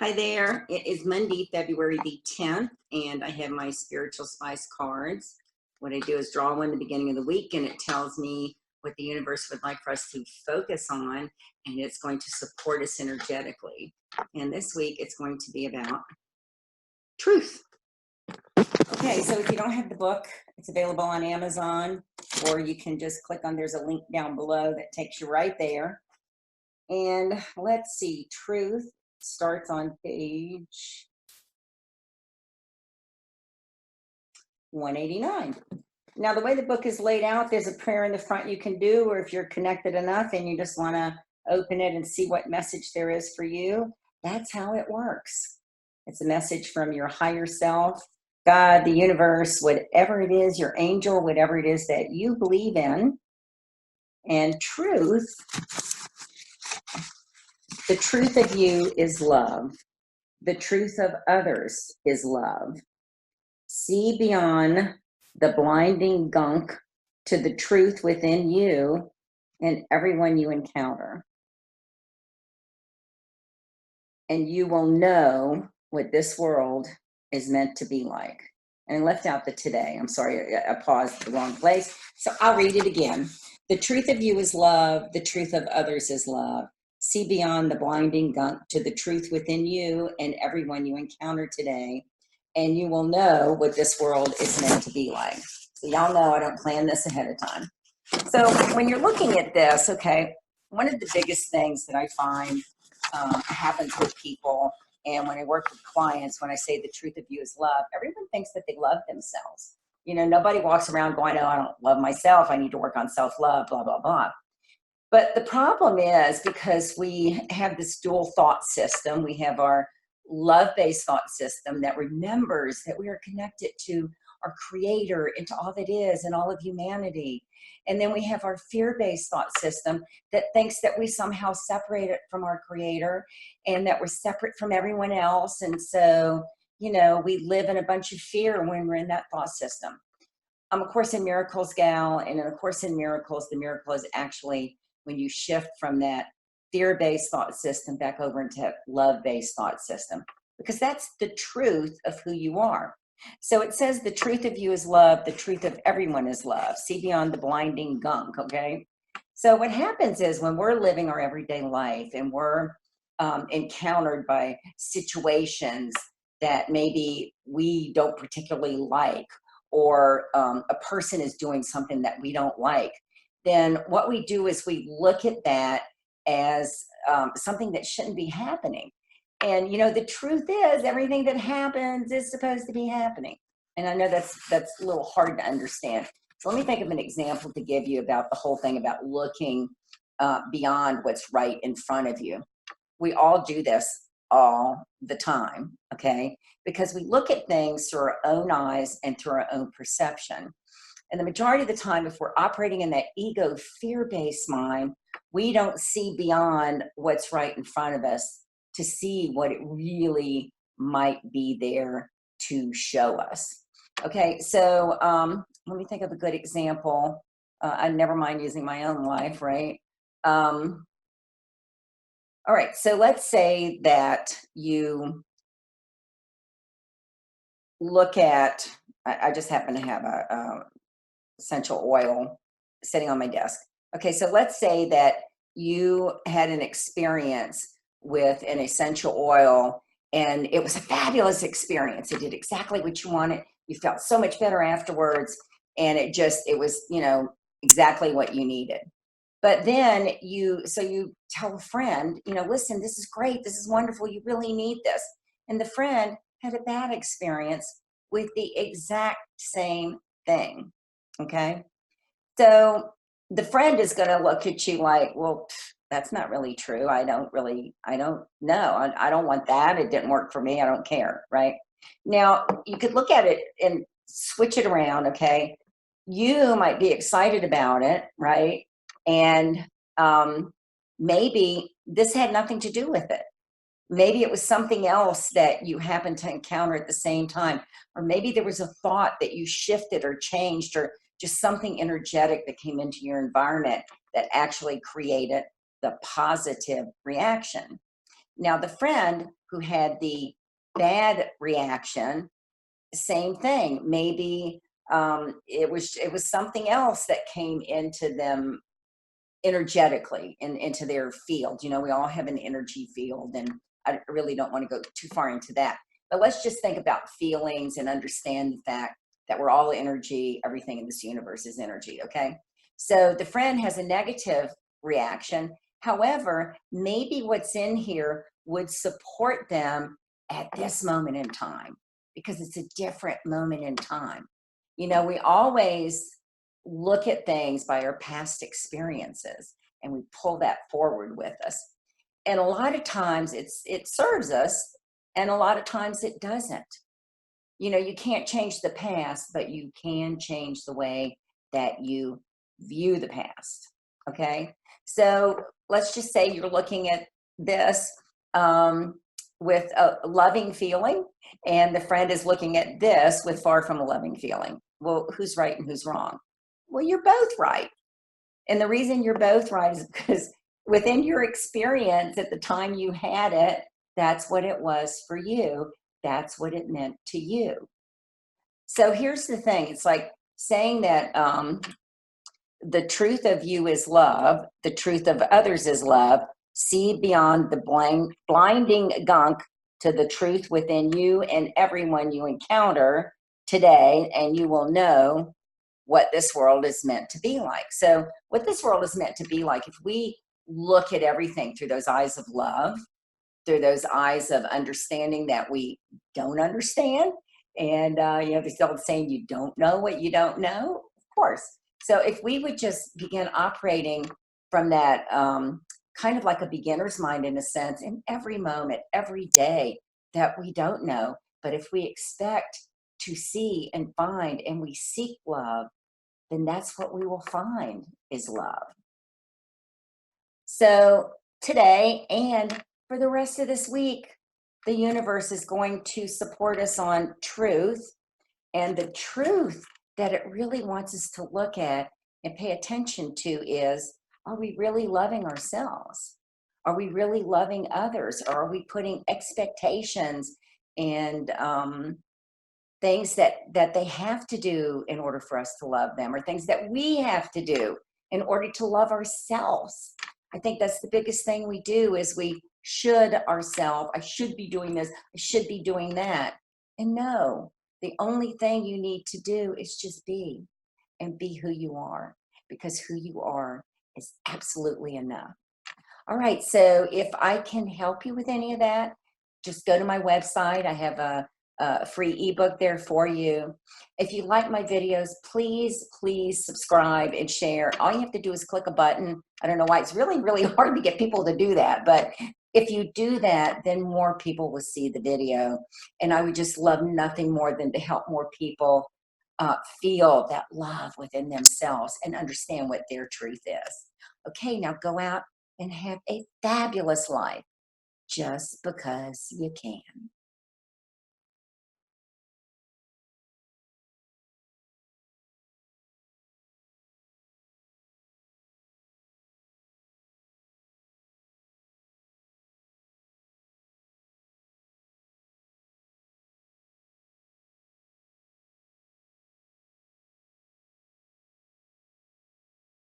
Hi there. It is Monday, February the 10th, and I have my Spiritual Spice cards. What I do is draw one at the beginning of the week, and it tells me what the universe would like for us to focus on, and it's going to support us energetically. And this week, it's going to be about truth. Okay, so if you don't have the book, it's available on Amazon, or you can just click on, there's a link down below that takes you right there. And let's see, truth starts on page 189. Now, the way the book is laid out, there's a prayer in the front you can do, or if you're connected enough and you just want to open it and see what message there is for you, that's how it works. It's a message from your higher self, God, the universe, whatever it is, your angel, whatever it is that you believe in. And truth, the truth of you is love. The truth of others is love. See beyond the blinding gunk to the truth within you and everyone you encounter. And you will know what this world is meant to be like. And I left out the today. I'm sorry, I paused the wrong place. So I'll read it again. The truth of you is love. The truth of others is love. See beyond the blinding gunk to the truth within you and everyone you encounter today. And you will know what this world is meant to be like. So y'all know I don't plan this ahead of time. So when you're looking at this, okay, one of the biggest things that I find happens with people, and when I work with clients, when I say the truth of you is love, everyone thinks that they love themselves. You know, nobody walks around going, oh, I don't love myself. I need to work on self-love, blah, blah, blah. But the problem is because we have this dual thought system, we have our love-based thought system that remembers that we are connected to our creator and to all that is and all of humanity. And then we have our fear-based thought system that thinks that we somehow separated from our creator and that we're separate from everyone else. And so, you know, we live in a bunch of fear when we're in that thought system. I'm a Course in Miracles gal, and in A Course in Miracles, the miracle is actually when you shift from that fear-based thought system back over into love-based thought system, because that's the truth of who you are. So it says the truth of you is love, the truth of everyone is love. See beyond the blinding gunk, okay? So what happens is when we're living our everyday life and we're encountered by situations that maybe we don't particularly like, or a person is doing something that we don't like, then what we do is we look at that as something that shouldn't be happening. And, you know, the truth is everything that happens is supposed to be happening. And I know that's a little hard to understand. So let me think of an example to give you about the whole thing about looking beyond what's right in front of you. We all do this all the time, okay? Because we look at things through our own eyes and through our own perception. And the majority of the time, if we're operating in that ego fear-based mind, we don't see beyond what's right in front of us to see what it really might be there to show us. Okay, so let me think of a good example. I never mind using my own life, right? All right, so let's say that you look at, I just happen to have a essential oil sitting on my desk. Okay, so let's say that you had an experience with an essential oil and it was a fabulous experience. It did exactly what you wanted. You felt so much better afterwards, and it was, you know, exactly what you needed. But then you tell a friend, you know, listen, this is great. This is wonderful. You really need this. And the friend had a bad experience with the exact same thing. Okay. So the friend is going to look at you like, well, that's not really true. I don't know. I don't want that. It didn't work for me. I don't care. Right. Now you could look at it and switch it around. Okay. You might be excited about it. Right. And maybe this had nothing to do with it. Maybe it was something else that you happened to encounter at the same time. Or maybe there was a thought that you shifted or changed, or just something energetic that came into your environment that actually created the positive reaction. Now, the friend who had the bad reaction, same thing. Maybe it was something else that came into them energetically and into their field. You know, we all have an energy field, and I really don't want to go too far into that. But let's just think about feelings and understand the fact that we're all energy. Everything in this universe is energy. Okay. So the friend has a negative reaction. However, maybe what's in here would support them at this moment in time because it's a different moment in time. You know, we always look at things by our past experiences and we pull that forward with us. And a lot of times it serves us and a lot of times it doesn't. You know, you can't change the past, but you can change the way that you view the past. Okay. So let's just say you're looking at this um, with a loving feeling, and the friend is looking at this with far from a loving feeling. Well, who's right and who's wrong? Well, you're both right. And the reason you're both right is because within your experience at the time you had it, that's what it was for you. That's what it meant to you. So here's the thing, it's like saying that the truth of you is love, the truth of others is love. See beyond the blinding gunk to the truth within you and everyone you encounter today, and you will know what this world is meant to be like. So, what this world is meant to be like, if we look at everything through those eyes of love, through those eyes of understanding that we don't understand, and you know, there's the old saying, "You don't know what you don't know." Of course. So, if we would just begin operating from that kind of like a beginner's mind, in a sense, in every moment, every day that we don't know, but if we expect to see and find, and we seek love, then that's what we will find is love. So today and for the rest of this week, the universe is going to support us on truth, and the truth that it really wants us to look at and pay attention to is, are we really loving ourselves? Are we really loving others? Or are we putting expectations and things that they have to do in order for us to love them, or things that we have to do in order to love ourselves? I think that's the biggest thing we do is we should ourselves. I should be doing this, I should be doing that. And no, the only thing you need to do is just be, and be who you are, because who you are is absolutely enough. All right, so if I can help you with any of that, just go to my website. I have a free ebook there for you. If you like my videos, please subscribe and share. All you have to do is click a button. I don't know why it's really hard to get people to do that, but if you do that, then more people will see the video. And I would just love nothing more than to help more people feel that love within themselves and understand what their truth is. Okay, now go out and have a fabulous life just because you can.